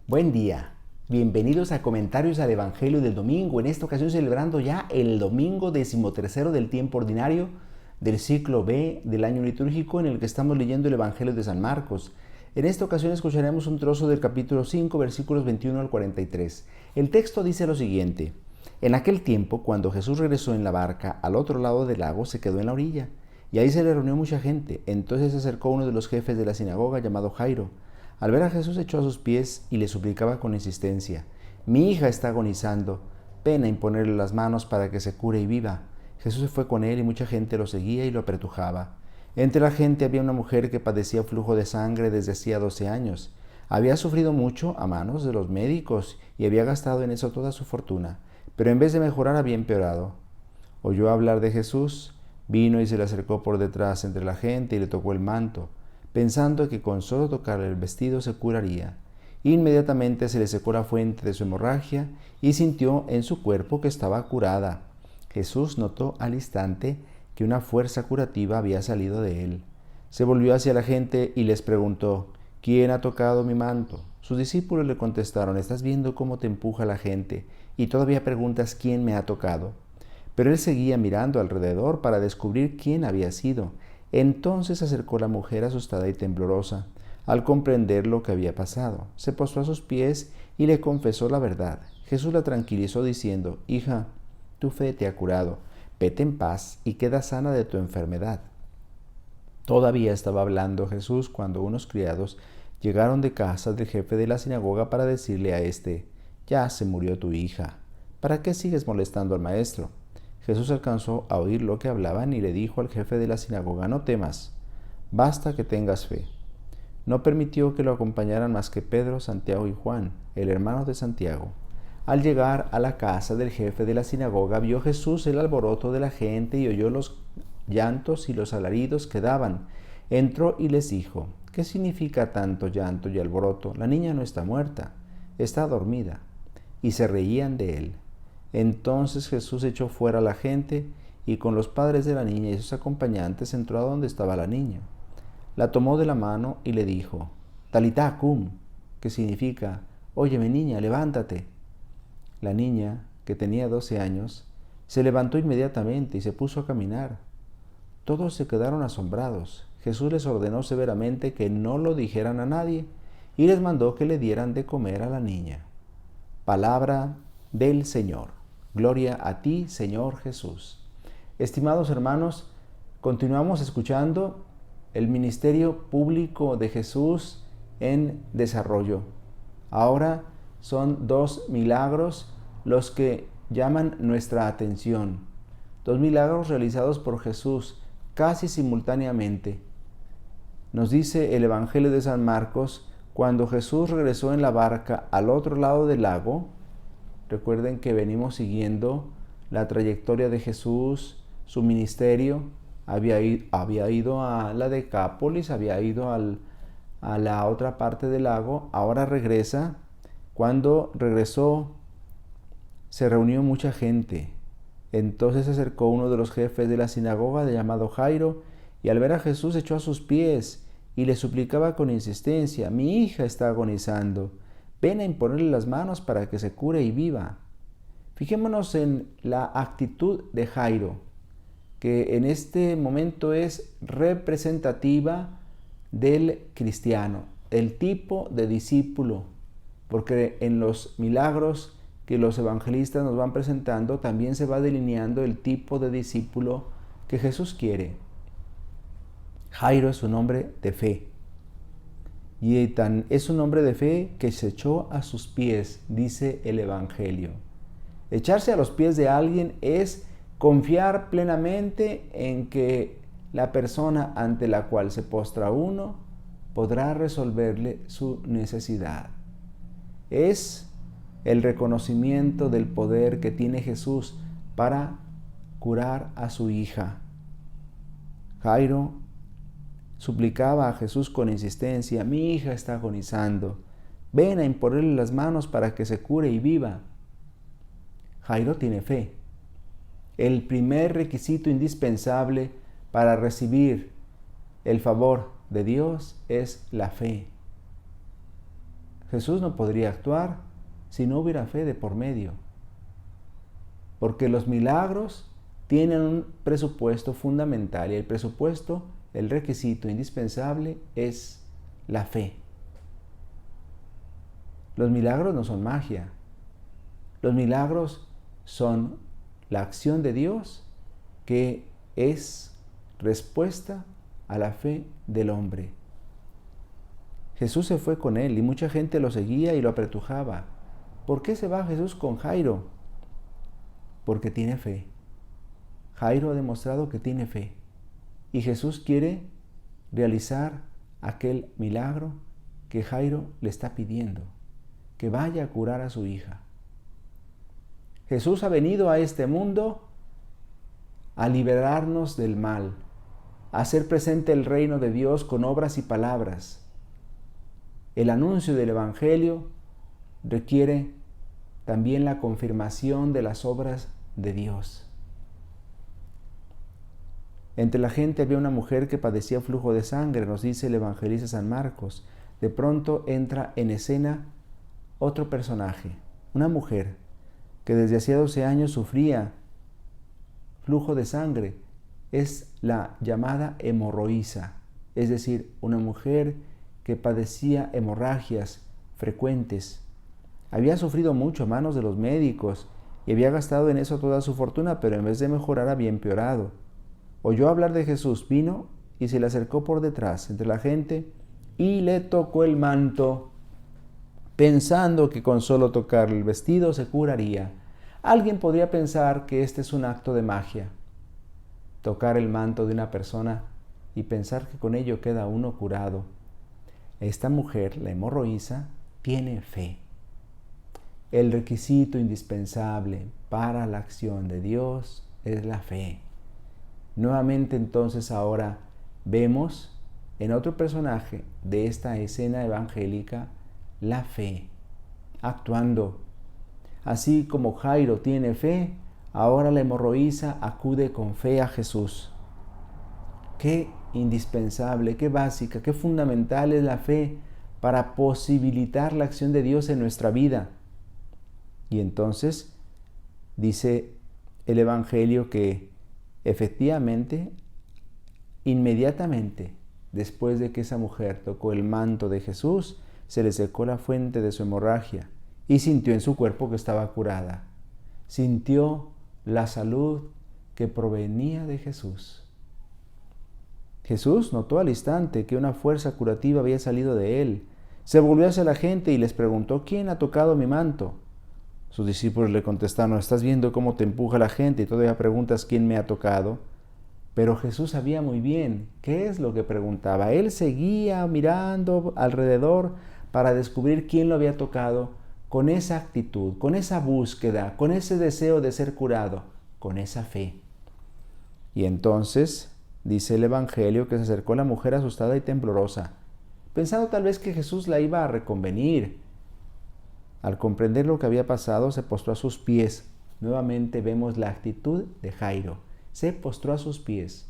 Buen día, bienvenidos a Comentarios al Evangelio del Domingo, en esta ocasión celebrando ya el domingo 13º del tiempo ordinario del ciclo B del año litúrgico en el que estamos leyendo el Evangelio de San Marcos. En esta ocasión escucharemos un trozo del capítulo 5, versículos 21 al 43. El texto dice lo siguiente: En aquel tiempo, cuando Jesús regresó en la barca al otro lado del lago, se quedó en la orilla, y ahí se le reunió mucha gente. Entonces se acercó uno de los jefes de la sinagoga llamado Jairo. Al ver a Jesús, echó a sus pies y le suplicaba con insistencia: Mi hija está agonizando, ven a imponerle las manos para que se cure y viva. Jesús se fue con él y mucha gente lo seguía y lo apretujaba. Entre la gente había una mujer que padecía flujo de sangre desde hacía 12 años. Había sufrido mucho a manos de los médicos y había gastado en eso toda su fortuna, pero en vez de mejorar había empeorado. Oyó hablar de Jesús, vino y se le acercó por detrás entre la gente y le tocó el manto, pensando que con solo tocarle el vestido se curaría. Inmediatamente se le secó la fuente de su hemorragia y sintió en su cuerpo que estaba curada. Jesús notó al instante que una fuerza curativa había salido de él. Se volvió hacia la gente y les preguntó: ¿Quién ha tocado mi manto? Sus discípulos le contestaron: ¿Estás viendo cómo te empuja la gente y todavía preguntas quién me ha tocado? Pero él seguía mirando alrededor para descubrir quién había sido. Entonces se acercó la mujer asustada y temblorosa. Al comprender lo que había pasado, se postró a sus pies y le confesó la verdad. Jesús la tranquilizó diciendo: Hija, tu fe te ha curado. Vete en paz y queda sana de tu enfermedad. Todavía estaba hablando Jesús cuando unos criados llegaron de casa del jefe de la sinagoga para decirle a éste: Ya se murió tu hija. ¿Para qué sigues molestando al maestro? Jesús alcanzó a oír lo que hablaban y le dijo al jefe de la sinagoga: No temas, basta que tengas fe. No permitió que lo acompañaran más que Pedro, Santiago y Juan, el hermano de Santiago. Al llegar a la casa del jefe de la sinagoga, vio Jesús el alboroto de la gente y oyó los llantos y los alaridos que daban. Entró y les dijo: ¿Qué significa tanto llanto y alboroto? La niña no está muerta, está dormida. Y se reían de él. Entonces Jesús echó fuera a la gente y con los padres de la niña y sus acompañantes entró a donde estaba la niña. La tomó de la mano y le dijo: Talitá cum, que significa: Óyeme, niña, levántate. La niña, que tenía 12 años, se levantó inmediatamente y se puso a caminar. Todos se quedaron asombrados. Jesús les ordenó severamente que no lo dijeran a nadie y les mandó que le dieran de comer a la niña. Palabra del Señor. Gloria a ti, Señor Jesús. Estimados hermanos, continuamos escuchando el ministerio público de Jesús en desarrollo. Ahora son 2 milagros los que llaman nuestra atención. 2 milagros realizados por Jesús casi simultáneamente. Nos dice el Evangelio de San Marcos: cuando Jesús regresó en la barca al otro lado del lago. Recuerden que venimos siguiendo la trayectoria de Jesús, su ministerio. Había ido a la Decápolis, había ido a la otra parte del lago, ahora regresa. Cuando regresó, se reunió mucha gente. Entonces se acercó uno de los jefes de la sinagoga, llamado Jairo, y al ver a Jesús echó a sus pies y le suplicaba con insistencia: Mi hija está agonizando, ven a imponerle las manos para que se cure y viva. Fijémonos en la actitud de Jairo, que en este momento es representativa del cristiano, el tipo de discípulo, porque en los milagros que los evangelistas nos van presentando también se va delineando el tipo de discípulo que Jesús quiere. Jairo es un hombre de fe, y es un hombre de fe que se echó a sus pies, dice el Evangelio. Echarse a los pies de alguien es confiar plenamente en que la persona ante la cual se postra uno podrá resolverle su necesidad. Es el reconocimiento del poder que tiene Jesús para curar a su hija. Jairo suplicaba a Jesús con insistencia: Mi hija está agonizando, ven a imponerle las manos para que se cure y viva. Jairo tiene fe. El primer requisito indispensable para recibir el favor de Dios es la fe. Jesús no podría actuar si no hubiera fe de por medio, porque los milagros tienen un presupuesto fundamental y el presupuesto, el requisito indispensable es la fe. Los milagros no son magia, los milagros son la acción de Dios que es respuesta a la fe del hombre. Jesús se fue con él y mucha gente lo seguía y lo apretujaba. ¿Por qué se va Jesús con Jairo? Porque tiene fe. Jairo ha demostrado que tiene fe y Jesús quiere realizar aquel milagro que Jairo le está pidiendo, que vaya a curar a su hija. Jesús ha venido a este mundo a liberarnos del mal, a hacer presente el reino de Dios con obras y palabras. El anuncio del Evangelio requiere también la confirmación de las obras de Dios. Entre la gente había una mujer que padecía flujo de sangre, nos dice el evangelista San Marcos. De pronto entra en escena otro personaje, una mujer que desde hacía 12 años sufría flujo de sangre. Es la llamada hemorroísa, es decir, una mujer que padecía hemorragias frecuentes. Había sufrido mucho a manos de los médicos y había gastado en eso toda su fortuna, pero en vez de mejorar había empeorado. Oyó hablar de Jesús, vino y se le acercó por detrás entre la gente y le tocó el manto, pensando que con solo tocar el vestido se curaría. Alguien podría pensar que este es un acto de magia, tocar el manto de una persona y pensar que con ello queda uno curado. Esta mujer, la hemorroísa, tiene fe. El requisito indispensable para la acción de Dios es la fe. Nuevamente entonces ahora vemos en otro personaje de esta escena evangélica la fe actuando. Así como Jairo tiene fe, ahora la hemorroísa acude con fe a Jesús. Qué indispensable, qué básica, qué fundamental es la fe para posibilitar la acción de Dios en nuestra vida. Y entonces dice el Evangelio que efectivamente, inmediatamente después de que esa mujer tocó el manto de Jesús, se le secó la fuente de su hemorragia y sintió en su cuerpo que estaba curada. Sintió la salud que provenía de Jesús. Jesús notó al instante que una fuerza curativa había salido de él. Se volvió hacia la gente y les preguntó: ¿quién ha tocado mi manto? Sus discípulos le contestaron: ¿estás viendo cómo te empuja la gente y todavía preguntas quién me ha tocado? Pero Jesús sabía muy bien qué es lo que preguntaba. Él seguía mirando alrededor para descubrir quién lo había tocado, con esa actitud, con esa búsqueda, con ese deseo de ser curado, con esa fe. Y entonces dice el Evangelio que se acercó la mujer asustada y temblorosa, pensando tal vez que Jesús la iba a reconvenir. Al comprender lo que había pasado, se postró a sus pies. Nuevamente vemos la actitud de Jairo. Se postró a sus pies.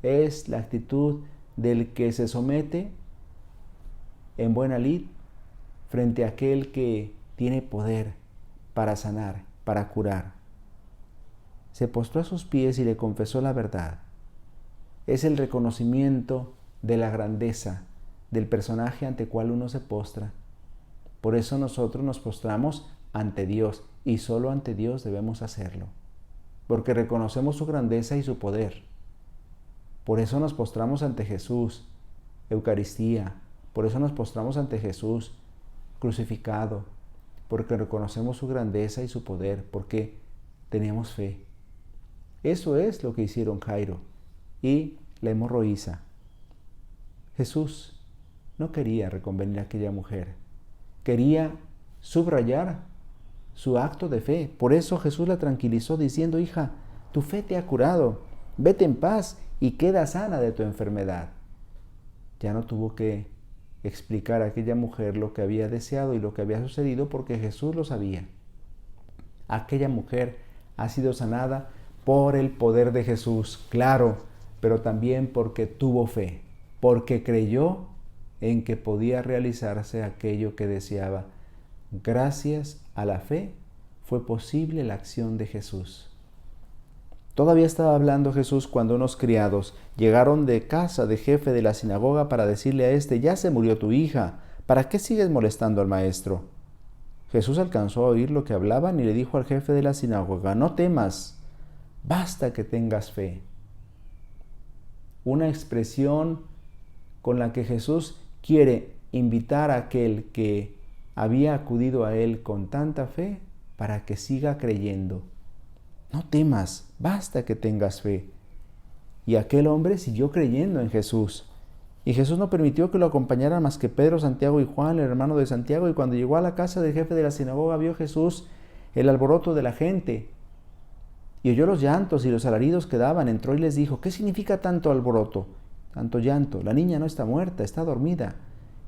Es la actitud del que se somete en buena lid frente a aquel que tiene poder para sanar, para curar. Se postró a sus pies y le confesó la verdad. Es el reconocimiento de la grandeza del personaje ante el cual uno se postra. Por eso nosotros nos postramos ante Dios y solo ante Dios debemos hacerlo, porque reconocemos su grandeza y su poder. Por eso nos postramos ante Jesús, Eucaristía, por eso nos postramos ante Jesús crucificado, porque reconocemos su grandeza y su poder, porque tenemos fe. Eso es lo que hicieron Jairo y la hemorroísa. Jesús no quería reconvenir a aquella mujer, quería subrayar su acto de fe. Por eso Jesús la tranquilizó diciendo: hija, tu fe te ha curado, vete en paz y queda sana de tu enfermedad. Ya no tuvo que explicar a aquella mujer lo que había deseado y lo que había sucedido, porque Jesús lo sabía. Aquella mujer ha sido sanada por el poder de Jesús, claro, pero también porque tuvo fe, porque creyó en que podía realizarse aquello que deseaba. Gracias a la fe fue posible la acción de Jesús. Todavía estaba hablando Jesús cuando unos criados llegaron de casa del jefe de la sinagoga para decirle a éste: ya se murió tu hija, ¿para qué sigues molestando al maestro? Jesús alcanzó a oír lo que hablaban y le dijo al jefe de la sinagoga: no temas, basta que tengas fe. Una expresión con la que Jesús quiere invitar a aquel que había acudido a él con tanta fe para que siga creyendo. No temas, basta que tengas fe. Y aquel hombre siguió creyendo en Jesús. Y Jesús no permitió que lo acompañaran más que Pedro, Santiago y Juan, el hermano de Santiago. Y cuando llegó a la casa del jefe de la sinagoga, vio Jesús el alboroto de la gente y oyó los llantos y los alaridos que daban. Entró y les dijo: ¿qué significa tanto alboroto, tanto llanto? La niña no está muerta, está dormida.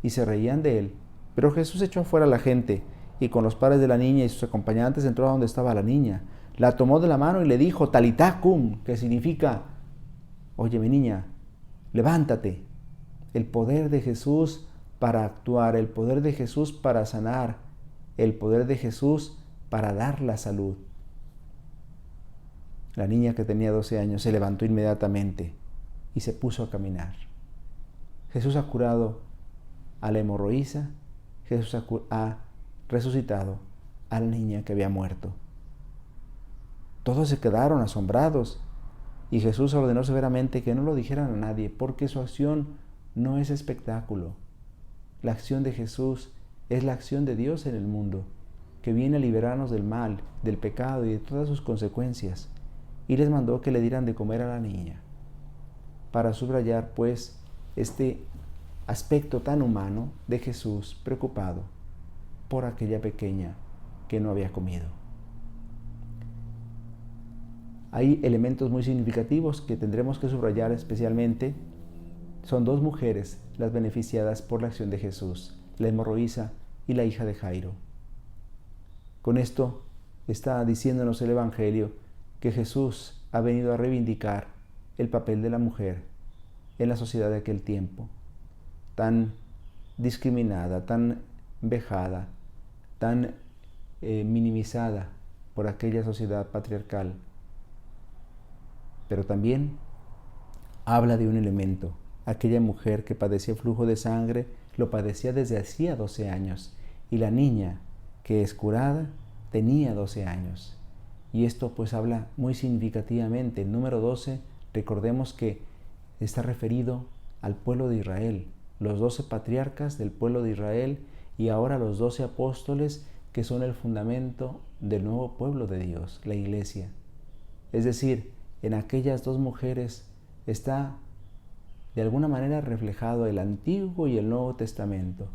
Y se reían de él. Pero Jesús echó afuera a la gente, y con los padres de la niña y sus acompañantes entró a donde estaba la niña. La tomó de la mano y le dijo: Talitá cum, que significa: óyeme, niña, levántate. El poder de Jesús para actuar, el poder de Jesús para sanar, el poder de Jesús para dar la salud. La niña, que tenía 12 años, se levantó inmediatamente y se puso a caminar. Jesús ha curado a la hemorroísa, Jesús ha resucitado a la niña que había muerto. Todos se quedaron asombrados y Jesús ordenó severamente que no lo dijeran a nadie, porque su acción no es espectáculo. La acción de Jesús es la acción de Dios en el mundo, que viene a liberarnos del mal, del pecado y de todas sus consecuencias. Y les mandó que le dieran de comer a la niña, para subrayar pues este aspecto tan humano de Jesús preocupado por aquella pequeña que no había comido. Hay elementos muy significativos que tendremos que subrayar especialmente. Son 2 mujeres las beneficiadas por la acción de Jesús, la hemorroísa y la hija de Jairo. Con esto está diciéndonos el Evangelio que Jesús ha venido a reivindicar el papel de la mujer en la sociedad de aquel tiempo, tan discriminada, tan vejada, tan minimizada por aquella sociedad patriarcal. Pero también habla de un elemento. Aquella mujer que padecía flujo de sangre lo padecía desde hacía 12 años, y la niña que es curada tenía 12 años. Y esto pues habla muy significativamente. El número 12, recordemos que está referido al pueblo de Israel, los 12 patriarcas del pueblo de Israel, y ahora los 12 apóstoles, que son el fundamento del nuevo pueblo de Dios, la Iglesia. Es decir, en aquellas 2 mujeres está de alguna manera reflejado el Antiguo y el Nuevo Testamento.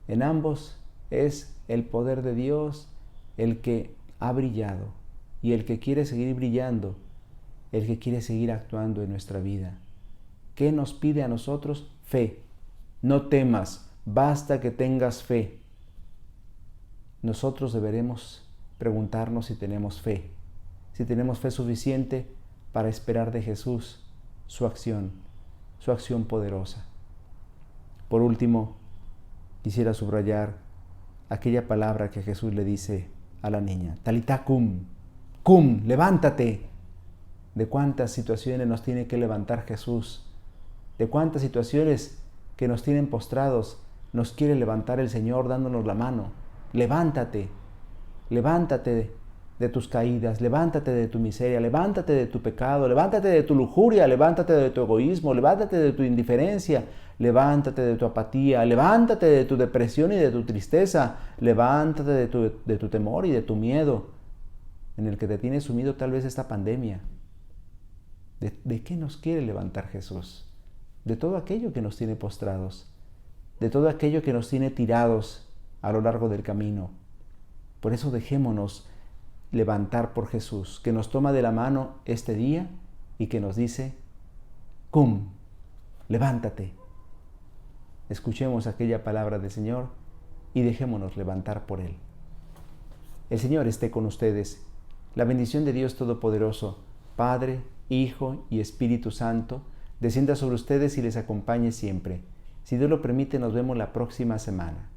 En ambos es el poder de Dios el que ha brillado y el que quiere seguir brillando, el que quiere seguir actuando en nuestra vida. ¿Qué nos pide a nosotros? Fe. No temas, basta que tengas fe. Nosotros deberemos preguntarnos si tenemos fe suficiente para esperar de Jesús su acción poderosa. Por último, quisiera subrayar aquella palabra que Jesús le dice a la niña: Talitá cum, cum, levántate. ¿De cuántas situaciones nos tiene que levantar Jesús? ¿De cuántas situaciones que nos tienen postrados nos quiere levantar el Señor dándonos la mano? Levántate, levántate de tus caídas, levántate de tu miseria, levántate de tu pecado, levántate de tu lujuria, levántate de tu egoísmo, levántate de tu indiferencia, levántate de tu apatía, levántate de tu depresión y de tu tristeza, levántate de tu temor y de tu miedo en el que te tiene sumido tal vez esta pandemia. ¿De qué nos quiere levantar Jesús? De todo aquello que nos tiene postrados, de todo aquello que nos tiene tirados a lo largo del camino. Por eso dejémonos levantar por Jesús, que nos toma de la mano este día y que nos dice: cum, levántate. Escuchemos aquella palabra del Señor y dejémonos levantar por Él. El Señor esté con ustedes. La bendición de Dios Todopoderoso, Padre, Hijo y Espíritu Santo, descienda sobre ustedes y les acompañe siempre. Si Dios lo permite, nos vemos la próxima semana.